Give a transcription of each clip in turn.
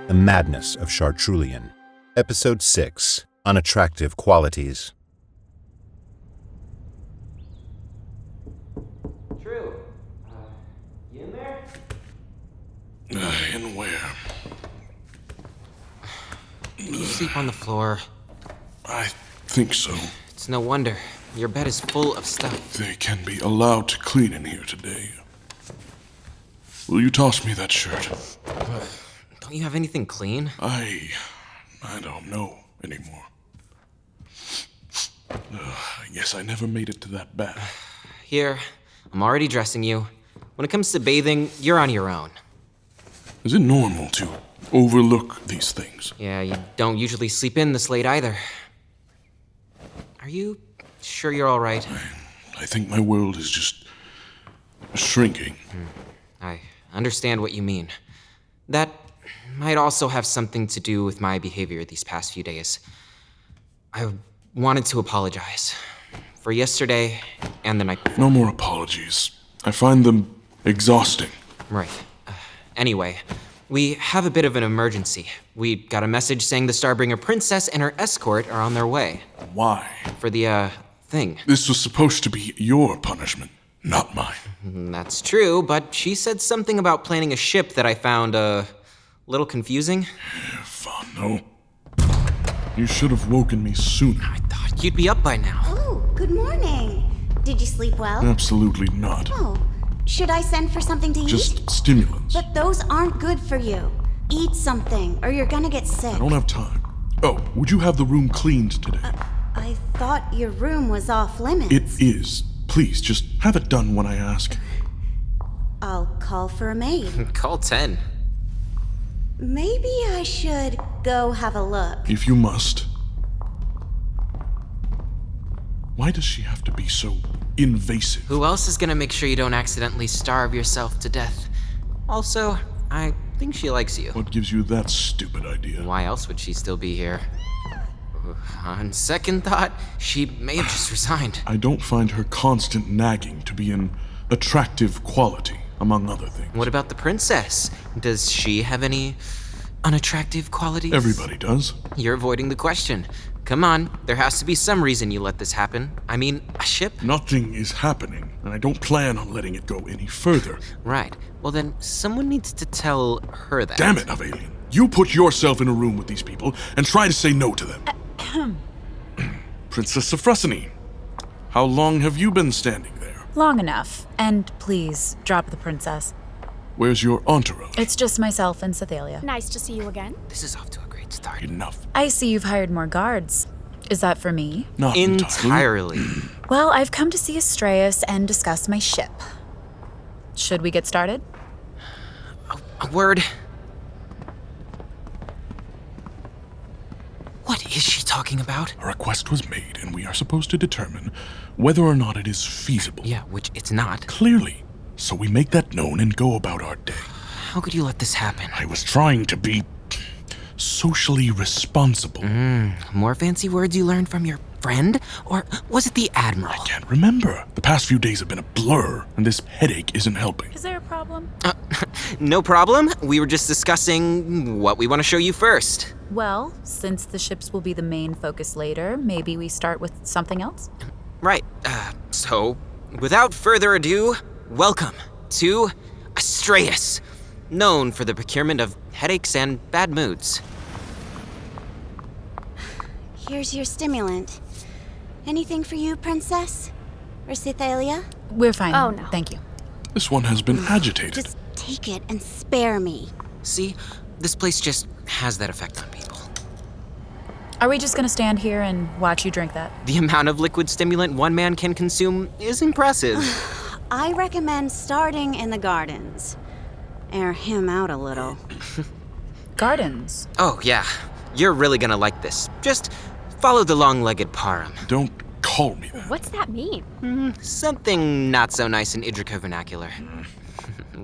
The Madness of Chartrulean. Episode 6, Unattractive Qualities. True. You in there? In where? You sleep on the floor. I think so. It's no wonder. Your bed is full of stuff. They can be allowed to clean in here today. Will you toss me that shirt? Don't you have anything clean? I don't know anymore. I guess I never made it to that bath. Here, I'm already dressing you. When it comes to bathing, you're on your own. Is it normal to overlook these things? Yeah, you don't usually sleep in this late either. Are you sure you're all right? I think my world is just shrinking. I understand what you mean. That might also have something to do with my behavior these past few days. I wanted to apologize for yesterday and the night before. No more apologies. I find them exhausting. Right. Anyway, we have a bit of an emergency. We got a message saying the Starbringer princess and her escort are on their way. Why? For the, thing. This was supposed to be your punishment, not mine. That's true, but she said something about planning a ship that I found, a little confusing. Fun, no. You should have woken me sooner. I thought you'd be up by now. Oh, good morning. Did you sleep well? Absolutely not. Oh, should I send for something to eat? Just stimulants. But those aren't good for you. Eat something, or you're gonna get sick. I don't have time. Oh, would you have the room cleaned today? I thought your room was off limits. It is. Please, just have it done when I ask. I'll call for a maid. Call 10. Maybe I should go have a look. If you must. Why does she have to be so invasive? Who else is gonna make sure you don't accidentally starve yourself to death? Also, I think she likes you. What gives you that stupid idea? Why else would she still be here? On second thought, she may have just resigned. I don't find her constant nagging to be an attractive quality, among other things. What about the princess? Does she have any unattractive qualities? Everybody does. You're avoiding the question. Come on, there has to be some reason you let this happen. I mean, a ship? Nothing is happening, and I don't plan on letting it go any further. Right. Well then, someone needs to tell her that. Damn it, Havelion. You put yourself in a room with these people and try to say no to them. Princess Sophrosyne, how long have you been standing there? Long enough. And please, drop the princess. Where's your entourage? It's just myself and Cythaelia. Nice to see you again. This is off to a great start. Enough. I see you've hired more guards. Is that for me? Not Entirely. Well, I've come to see Astreus and discuss my ship. Should we get started? A word. What is she talking about? A request was made, and we are supposed to determine whether or not it is feasible. Yeah, which it's not. Clearly. So we make that known and go about our day. How could you let this happen? I was trying to be socially responsible. More fancy words you learned from your friend? Or was it the Admiral? I can't remember. The past few days have been a blur, and this headache isn't helping. Is there a problem? No problem. We were just discussing what we want to show you first. Well, since the ships will be the main focus later, maybe we start with something else? Right. So, without further ado, welcome to Astreus, known for the procurement of headaches and bad moods. Here's your stimulant. Anything for you, princess? Or Cythaelia? We're fine. Oh, no. Thank you. This one has been agitated. Just take it and spare me. See, this place just has that effect on people. Are we just gonna stand here and watch you drink that? The amount of liquid stimulant one man can consume is impressive. I recommend starting in the gardens. Air him out a little. Gardens. Oh, yeah. You're really gonna like this. Just follow the long-legged parum. Don't call me that. What's that mean? Something not so nice in Idrica vernacular.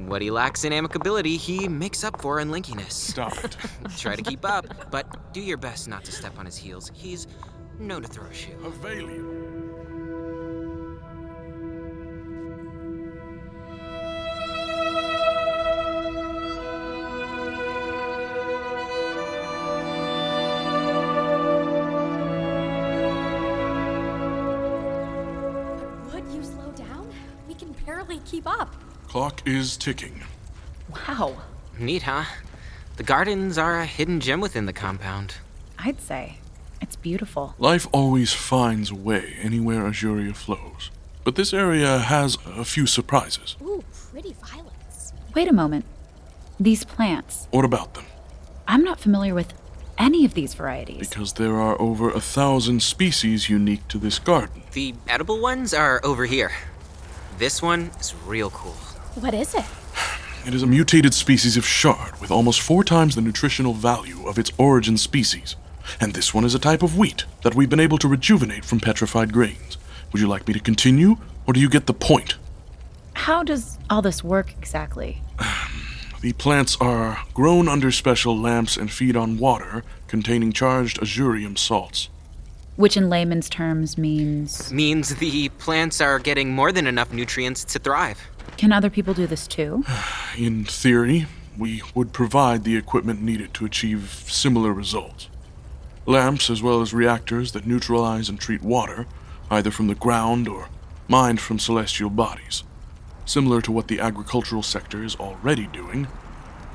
What he lacks in amicability, he makes up for in linkiness. Stop it. Try to keep up, but do your best not to step on his heels. He's known to throw a shoe. Havelion. barely keep up. Clock is ticking. Wow, Neat, huh? The gardens are a hidden gem within the compound. I'd say. It's beautiful. Life always finds a way anywhere Azuria flows. But this area has a few surprises. Ooh, pretty violets. Wait a moment. These plants. What about them? I'm not familiar with any of these varieties. Because there are over 1,000 species unique to this garden. The edible ones are over here. This one is real cool. What is it? It is a mutated species of shard with almost 4 times the nutritional value of its origin species. And this one is a type of wheat that we've been able to rejuvenate from petrified grains. Would you like me to continue, or do you get the point? How does all this work exactly? The plants are grown under special lamps and feed on water containing charged azurium salts. Which in layman's terms means... Means the plants are getting more than enough nutrients to thrive. Can other people do this too? In theory, we would provide the equipment needed to achieve similar results. Lamps as well as reactors that neutralize and treat water, either from the ground or mined from celestial bodies. Similar to what the agricultural sector is already doing,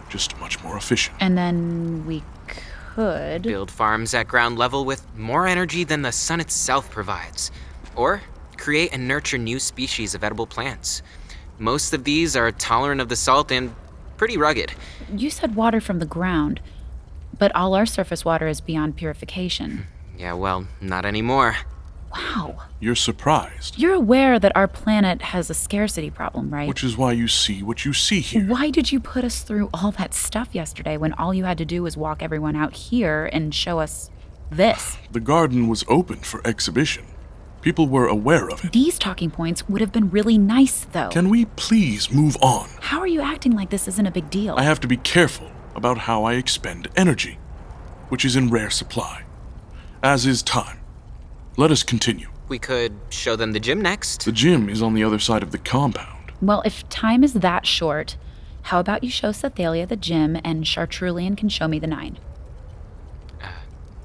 just much more efficient. And then we could... Build farms at ground level with more energy than the sun itself provides. Or create and nurture new species of edible plants. Most of these are tolerant of the salt and pretty rugged. You said water from the ground, but all our surface water is beyond purification. Yeah, well, not anymore. Wow. You're surprised, You're aware that our planet has a scarcity problem, right? which is why you see what you see here. Why did you put us through all that stuff yesterday when all you had to do was walk everyone out here and show us this? The garden was open for exhibition. People were aware of it. These talking points would have been really nice, though. Can we please move on? How are you acting like this isn't a big deal? I have to be careful about how I expend energy, which is in rare supply, as is time. Let us continue. We could show them the gym next. The gym is on the other side of the compound. Well, if time is that short, how about you show Cythaelia the gym and Chartrulean can show me the 9?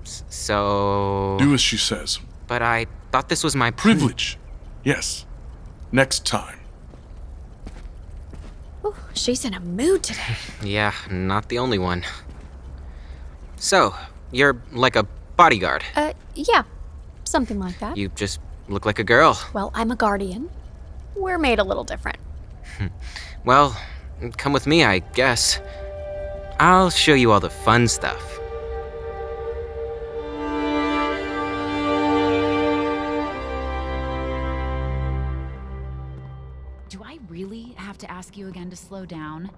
So... Do as she says. But I thought this was my... Privilege. Yes. Next time. Ooh, she's in a mood today. Yeah, not the only one. So, you're like a bodyguard. Yeah. Something like that. You just look like a girl. Well, I'm a guardian. We're made a little different. Well, come with me, I guess. I'll show you all the fun stuff. Do I really have to ask you again to slow down?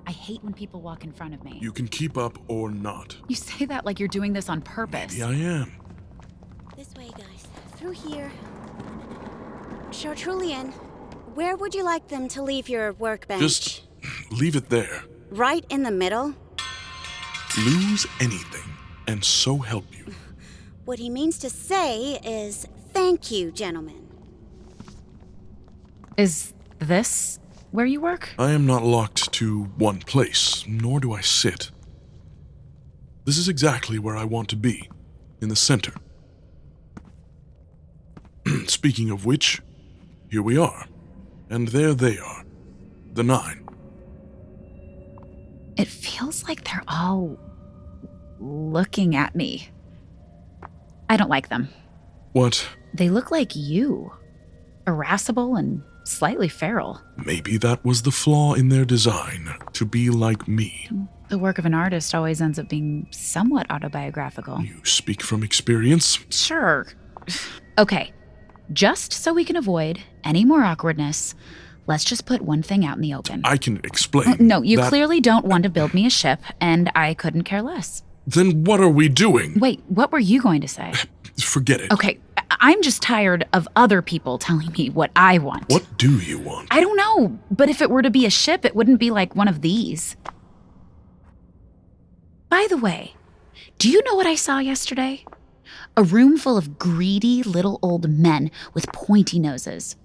I hate when people walk in front of me. You can keep up or not. You say that like you're doing this on purpose. Maybe I am. This way, guys. Through here. Chartrulean, where would you like them to leave your workbench? Just leave it there. Right in the middle? Lose anything, and so help you. What he means to say is, thank you, gentlemen. Is this where you work? I am not locked to one place, nor do I sit. This is exactly where I want to be, in the center. Speaking of which, here we are. And there they are. The 9. It feels like they're all looking at me. I don't like them. What? They look like you. Irascible and slightly feral. Maybe that was the flaw in their design, to be like me. The work of an artist always ends up being somewhat autobiographical. You speak from experience? Sure. Okay. Just so we can avoid any more awkwardness, let's just put one thing out in the open. I can explain. No, you that... clearly don't want to build me a ship, and I couldn't care less. Then what are we doing? Wait, what were you going to say? Forget it. Okay, I'm just tired of other people telling me what I want. What do you want? I don't know, but if it were to be a ship, it wouldn't be like one of these. By the way, do you know what I saw yesterday? A room full of greedy little old men with pointy noses.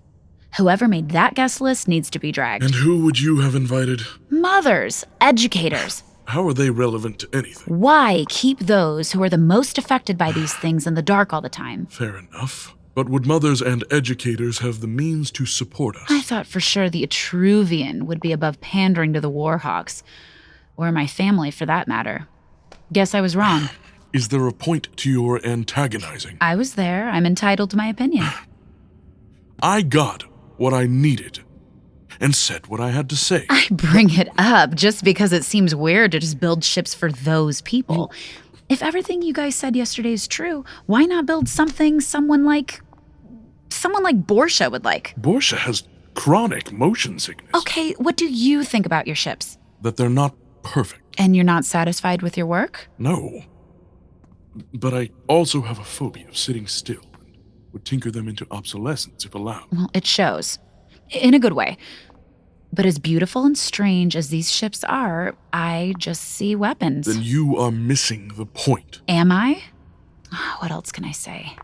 Whoever made that guest list needs to be dragged. And who would you have invited? Mothers, educators. How are they relevant to anything? Why keep those who are the most affected by these things in the dark all the time? Fair enough. But would mothers and educators have the means to support us? I thought for sure the Etruvian would be above pandering to the Warhawks. Or my family, for that matter. Guess I was wrong. Is there a point to your antagonizing? I was there. I'm entitled to my opinion. I got what I needed and said what I had to say. I bring it up just because it seems weird to just build ships for those people. If everything you guys said yesterday is true, why not build something someone like Borsha would like? Borsha has chronic motion sickness. Okay, what do you think about your ships? That they're not perfect. And you're not satisfied with your work? No. But I also have a phobia of sitting still and would tinker them into obsolescence if allowed. Well, it shows. In a good way. But as beautiful and strange as these ships are, I just see weapons. Then you are missing the point. Am I? What else can I say?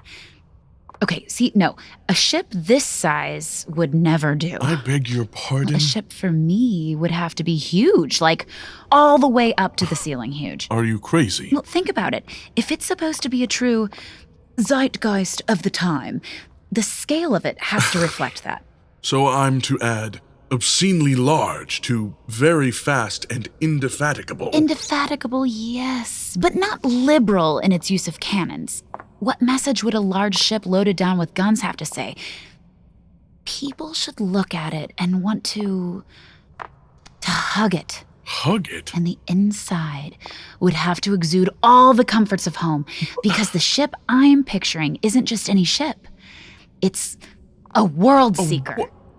Okay, see, no. A ship this size would never do. I beg your pardon? A ship for me would have to be huge, like all the way up to the ceiling huge. Are you crazy? Well, think about it. If it's supposed to be a true zeitgeist of the time, the scale of it has to reflect that. So I'm to add obscenely large to very fast and indefatigable. Indefatigable, yes, but not liberal in its use of cannons. What message would a large ship loaded down with guns have to say? People should look at it and want to hug it. Hug it? And the inside would have to exude all the comforts of home, because the ship I'm picturing isn't just any ship. It's a world seeker.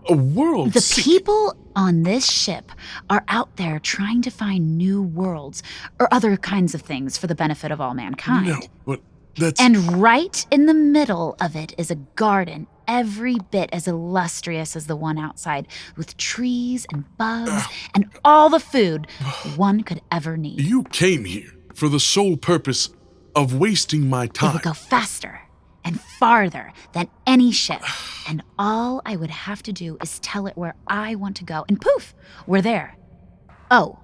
A world The seeker? people on this ship are out there trying to find new worlds or other kinds of things for the benefit of all mankind. No, but that's... And right in the middle of it is a garden every bit as illustrious as the one outside, with trees and bugs and all the food one could ever need. You came here for the sole purpose of wasting my It time. would go faster and farther than any ship, and all I would have to do is tell it where I want to go, and poof, we're there. Oh,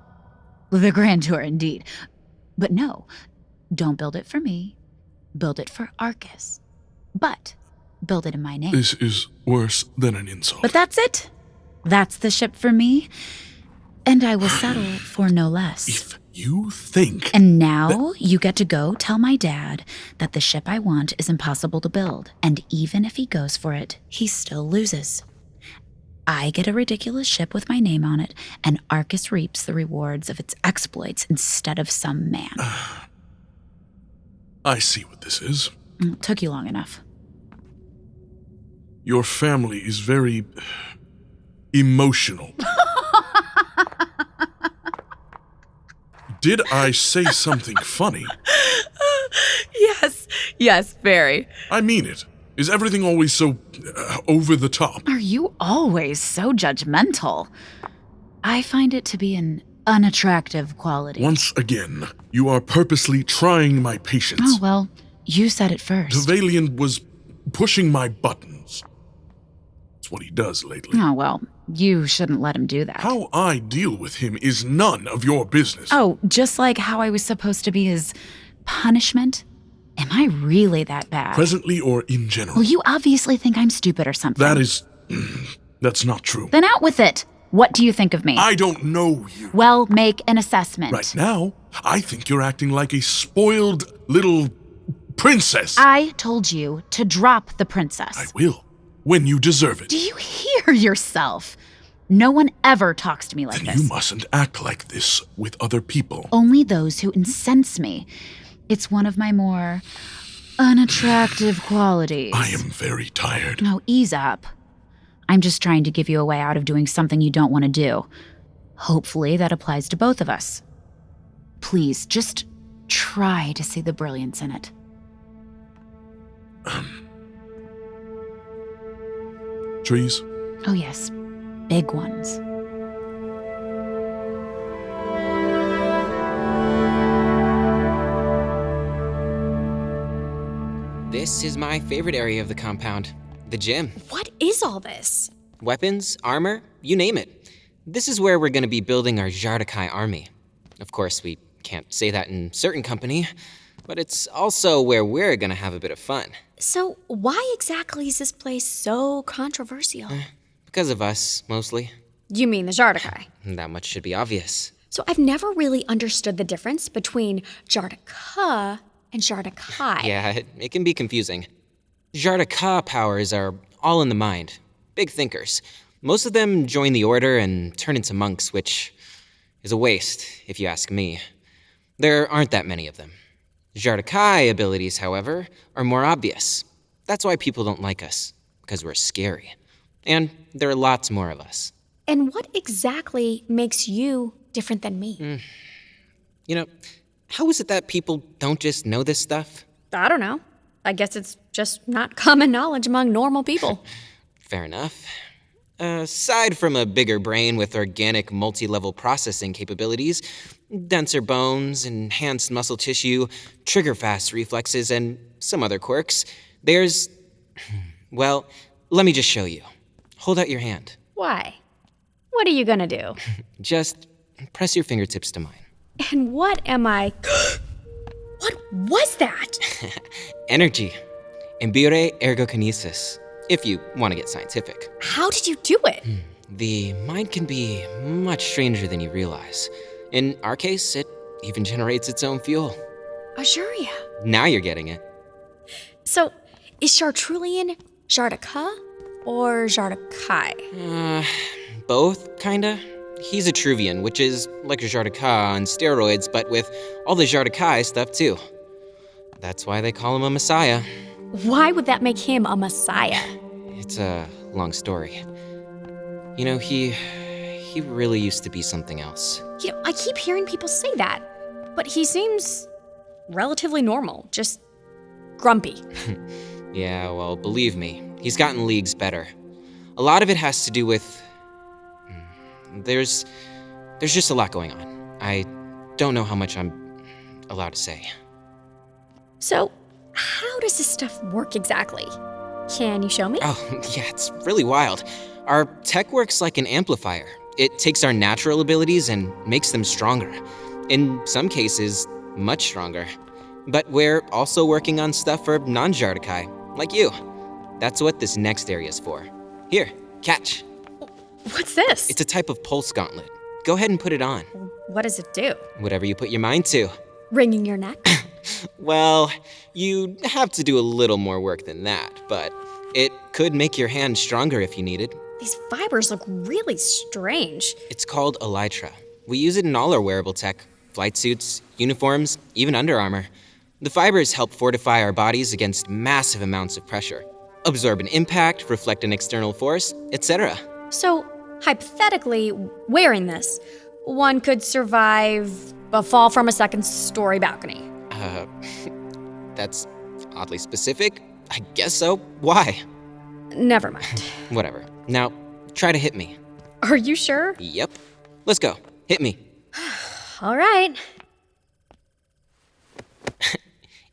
the grandeur indeed. But no, don't build it for me. Build it for Arcus. But build it in my name. This is worse than an insult. But that's it. That's the ship for me. And I will settle for no less. If you think... And now you get to go tell my dad that the ship I want is impossible to build. And even if he goes for it, he still loses. I get a ridiculous ship with my name on it, and Arcus reaps the rewards of its exploits instead of some man. I see what this is. It took you long enough. Your family is very... emotional. Did I say something funny? Yes, very. I mean it. Is everything always so over the top? Are you always so judgmental? I find it to be an unattractive quality. Once again, you are purposely trying my patience. Oh, well, you said it first. Havelion was pushing my buttons. It's what he does lately. Oh, well, you shouldn't let him do that. How I deal with him is none of your business. Oh, just like how I was supposed to be his punishment? Am I really that bad? Presently or in general? Well, you obviously think I'm stupid or something. That is... that's not true. Then out with it. What do you think of me? I don't know you. Well, make an assessment. Right now, I think you're acting like a spoiled little princess. I told you to drop the princess. I will, when you deserve it. Do you hear yourself? No one ever talks to me like Then this. you mustn't act like this with other people. Only those who incense me. It's one of my more unattractive qualities. I am very tired. No, ease up. I'm just trying to give you a way out of doing something you don't want to do. Hopefully that applies to both of us. Please, just try to see the brilliance in it. Trees? Oh yes, big ones. This is my favorite area of the compound, the gym. What is all this? Weapons, armor, you name it. This is where we're going to be building our Jardakai army. Of course, we can't say that in certain company. but it's also where we're gonna have a bit of fun. So, why exactly is this place so controversial? Because of us, mostly. You mean the Jardakai? That much should be obvious. So, I've never really understood the difference between Jardaka and Jardakai. Yeah, it can be confusing. Jardaka powers are all in the mind. Big thinkers. Most of them join the order and turn into monks, which is a waste, if you ask me. There aren't that many of them. Jardakai abilities, however, are more obvious. That's why people don't like us, because we're scary. And there are lots more of us. And what exactly makes you different than me? You know, how is it that people don't just know this stuff? I don't know. I guess it's just not common knowledge among normal people. Fair enough. Aside from a bigger brain with organic multi-level processing capabilities, denser bones, enhanced muscle tissue, trigger-fast reflexes, and some other quirks, there's... Well, let me just show you. Hold out your hand. Why? What are you gonna do? Just press your fingertips to mine. And what am I... What was that? Energy. Embure ergokinesis, if you want to get scientific. How did you do it? The mind can be much stranger than you realize. In our case, it even generates its own fuel. Assuria. Now you're getting it. So, is Chartrulean Jardaka or Jardakai? Both, kinda. He's a Truvian, which is like a Jardaka on steroids, but with all the Jardakai stuff too. That's why they call him a messiah. Why would that make him a messiah? It's a long story. You know, he really used to be something else. You know, I keep hearing people say that, but he seems relatively normal, just grumpy. Yeah, well, believe me, he's gotten leagues better. A lot of it has to do with... There's just a lot going on. I don't know how much I'm allowed to say. So, how does this stuff work exactly? Can you show me? Oh, yeah, it's really wild. Our tech works like an amplifier. It takes our natural abilities and makes them stronger. In some cases, much stronger. But we're also working on stuff for non-Jardakai, like you. That's what this next area's for. Here, catch. What's this? It's a type of pulse gauntlet. Go ahead and put it on. What does it do? Whatever you put your mind to. Wringing your neck? Well, you'd have to do a little more work than that, but it could make your hand stronger if you needed. These fibers look really strange. It's called elytra. We use it in all our wearable tech. Flight suits, uniforms, even under armor. The fibers help fortify our bodies against massive amounts of pressure. Absorb an impact, reflect an external force, etc. So, hypothetically, wearing this, one could survive a fall from a second-story balcony. That's oddly specific. I guess so. Why? Never mind. Whatever. Now, try to hit me. Are you sure? Yep. Let's go. Hit me. All right.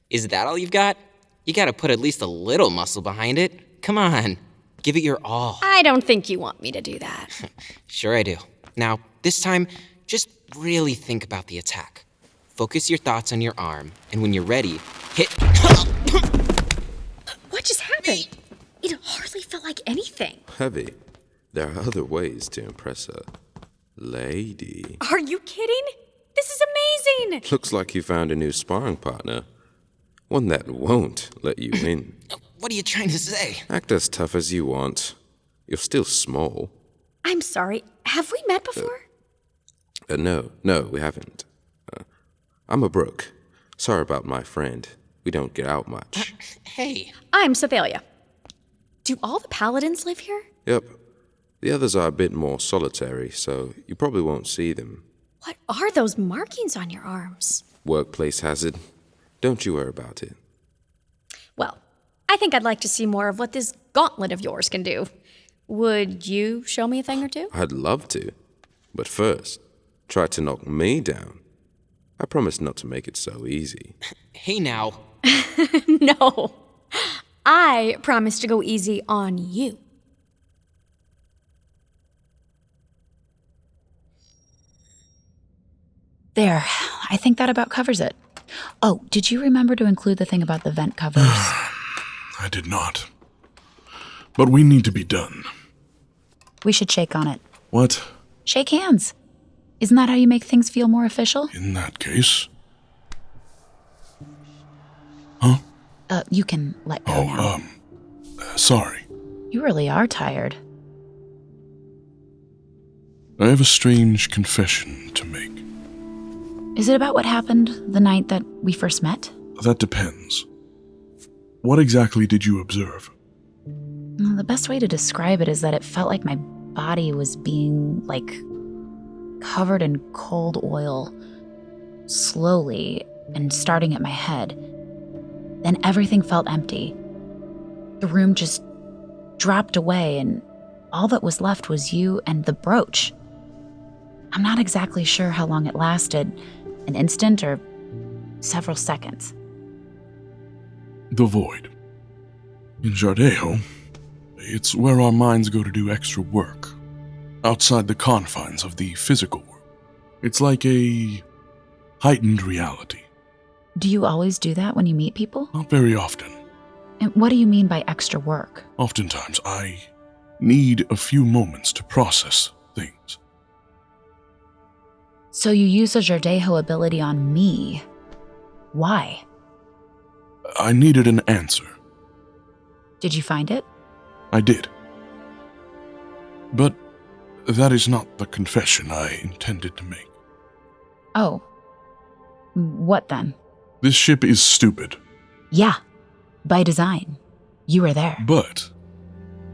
Is that all you've got? You gotta put at least a little muscle behind it. Come on. Give it your all. I don't think you want me to do that. Sure I do. Now, this time, just really think about the attack. Focus your thoughts on your arm, and when you're ready, hit... What just happened? It hardly felt like anything. Heavy. There are other ways to impress a lady. Are you kidding? This is amazing! Looks like you found a new sparring partner. One that won't let you in. What are you trying to say? Act as tough as you want. You're still small. I'm sorry, have we met before? No, we haven't. I'm a Brook. Sorry about my friend. We don't get out much. Hey. I'm Cythaelia. Do all the paladins live here? Yep. The others are a bit more solitary, so you probably won't see them. What are those markings on your arms? Workplace hazard. Don't you worry about it. Well, I think I'd like to see more of what this gauntlet of yours can do. Would you show me a thing or two? I'd love to. But first, try to knock me down. I promise not to make it so easy. Hey now. No. I promise to go easy on you. There, I think that about covers it. Oh, did you remember to include the thing about the vent covers? I did not. But we need to be done. We should shake on it. What? Shake hands. Isn't that how you make things feel more official? In that case... Huh? You can let go now. Sorry. You really are tired. I have a strange confession to make. Is it about what happened the night that we first met? That depends. What exactly did you observe? Well, the best way to describe it is that it felt like my body was being, covered in cold oil, slowly, and starting at my head. Then everything felt empty. The room just dropped away, and all that was left was you and the brooch. I'm not exactly sure how long it lasted, an instant or several seconds. The void. In Jardejo, it's where our minds go to do extra work, outside the confines of the physical world. It's like a heightened reality. Do you always do that when you meet people? Not very often. And what do you mean by extra work? Oftentimes, I need a few moments to process things. So you use the Jardejo ability on me. Why? I needed an answer. Did you find it? I did. But that is not the confession I intended to make. Oh. What then? This ship is stupid. Yeah. By design. You were there. But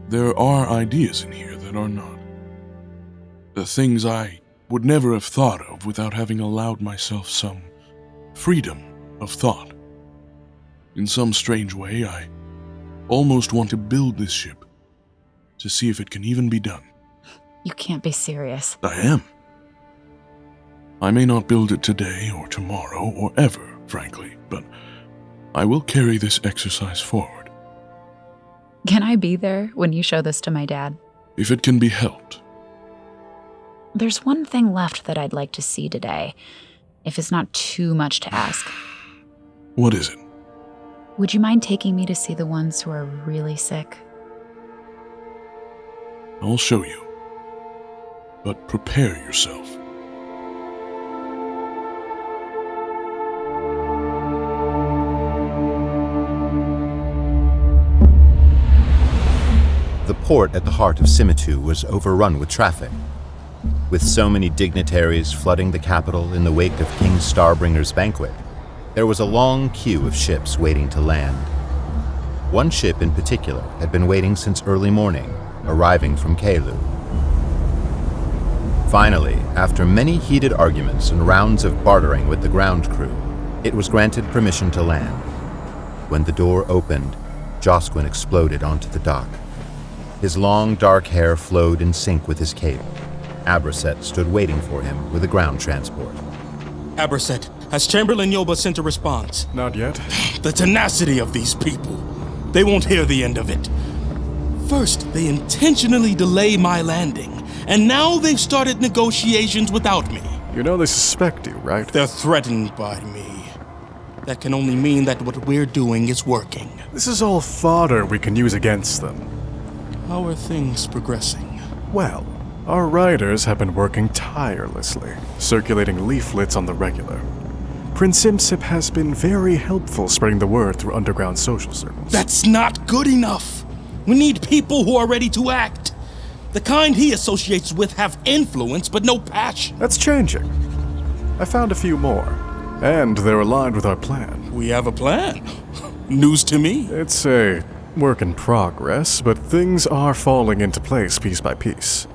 there are ideas in here that are not. The things I would never have thought of without having allowed myself some freedom of thought. In some strange way, I almost want to build this ship to see if it can even be done. You can't be serious. I am. I may not build it today or tomorrow or ever, frankly, but I will carry this exercise forward. Can I be there when you show this to my dad? If it can be helped. There's one thing left that I'd like to see today, if it's not too much to ask. What is it? Would you mind taking me to see the ones who are really sick? I'll show you. But prepare yourself. The port at the heart of Simitu was overrun with traffic. With so many dignitaries flooding the capital in the wake of King Starbringer's banquet, there was a long queue of ships waiting to land. One ship in particular had been waiting since early morning, arriving from Kalu. Finally, after many heated arguments and rounds of bartering with the ground crew, it was granted permission to land. When the door opened, Josquin exploded onto the dock. His long, dark hair flowed in sync with his cape. Abraset stood waiting for him with a ground transport. Abraset, has Chamberlain Yoba sent a response? Not yet. The tenacity of these people. They won't hear the end of it. First, they intentionally delay my landing, and now they've started negotiations without me. You know they suspect you, right? They're threatened by me. That can only mean that what we're doing is working. This is all fodder we can use against them. How are things progressing? Well, our riders have been working tirelessly, circulating leaflets on the regular. Prince Imsip has been very helpful spreading the word through underground social circles. That's not good enough. We need people who are ready to act. The kind he associates with have influence, but no passion. That's changing. I found a few more, and they're aligned with our plan. We have a plan? News to me. It's a work in progress, but things are falling into place piece by piece.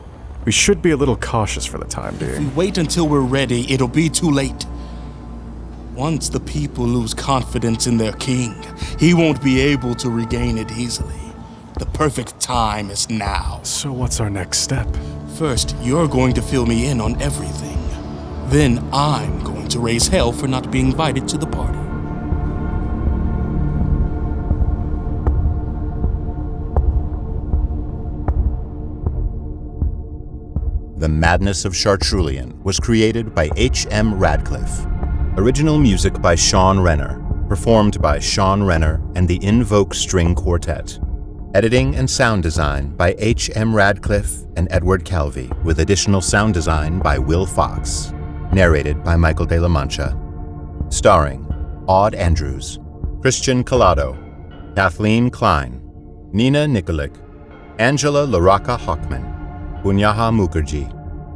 We should be a little cautious for the time being. If we wait until we're ready, it'll be too late. Once the people lose confidence in their king, he won't be able to regain it easily. The perfect time is now. So what's our next step? First, you're going to fill me in on everything. Then I'm going to raise hell for not being invited to the party. The Madness of Chartrulean was created by H.M. Radcliffe. Original music by Sean Renner, performed by Sean Renner and the Invoke String Quartet. Editing and sound design by H.M. Radcliffe and Edward Calvi, with additional sound design by Will Fox. Narrated by Michael de la Mancha. Starring Aud Andrews, Christian Collado, Kathleen Klein, Nina Nikolic, Angela LaRocca Hochman, Punyaha Mukherjee,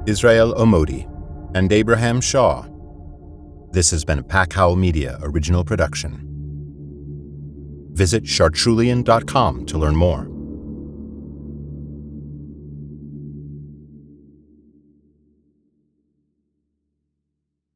Israel Omodi, and Abraham Shaw. This has been a Pack Howl Media original production. Visit Chartrulean.com to learn more.